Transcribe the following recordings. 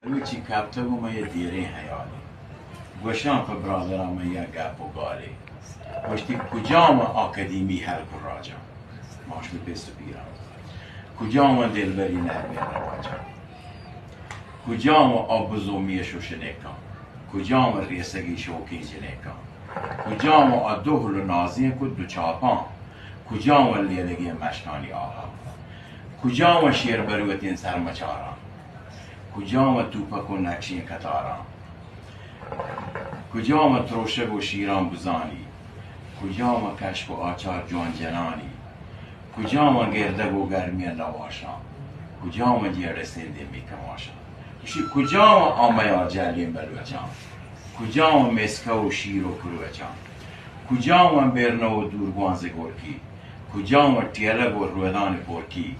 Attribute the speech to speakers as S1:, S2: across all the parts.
S1: روچی کپته و ما یه دیره حیالی گوشان که برادرم یه گپ و گالی گوشتی کجام آکادیمی هلک راجا ماش به پست پیرم کجام دلبری نرمی رواجا کجام آبزومی شوشنکان کجام ریسگی شوکی جنکان کجام آدوهل و نازین کد دو چاپان کجام لیلگی مشکانی آها کجام شیر بروتین سرمچاران کجام توپک و نقشین کتاران کجام تروشگ و شیران بزانی کجام کشک و آچار جوان جنانی کجام گردگ و گرمی لواشان کجام جیر سنده می کماشان کجام آمیار جلیم بلوچان کجام مسکه و شیر و کروچان کجام برنه و دورگوانز گرکی کجام تیلگ و رویدان پورکی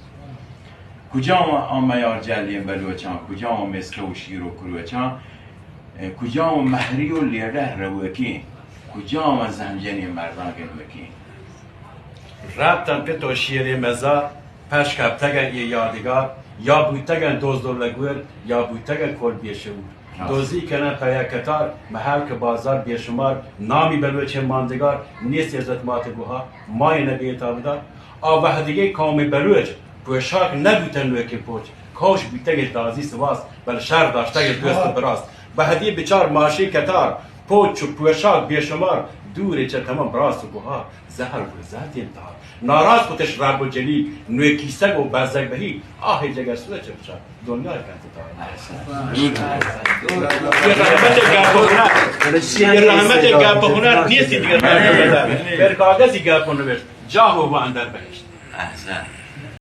S1: کجام آمیار جلیم بلوچان کجام مسکه و شیر و کروچان کجام مهری و لیره روکی کجام زنجنی مردان گنوکی
S2: ربطن به تو شیری مزار پش کبتگن یه یادگار یا بویتگن دوزدولگویر یا بویتگن کل بیشمار دوزی کنن تا یک کتار محل که بازار بیشمار نامی بلوچه ماندگار نیست ازت ماتگوها مای نبیتا بدار آوهدگی قوم بلوچ پوشاک نبوتن نوکی پوچ کوش بیتگش دازی سواست بل شر داشتگش دوست براست به هدیه بچار ماشی کتار پوچ و پوشاک بیشمار دوره چه تمام براست و گوها زهر و ذات انتحار ناراض کتش رب و جلی نوی کیسگ و بزگ بهی آهی جگر سوه چه بچار دنیا کنت یه رحمت گپ هنر نیستی دیگر بر کاغذی گپ نوشت جاه و اندر بهشت
S1: احسن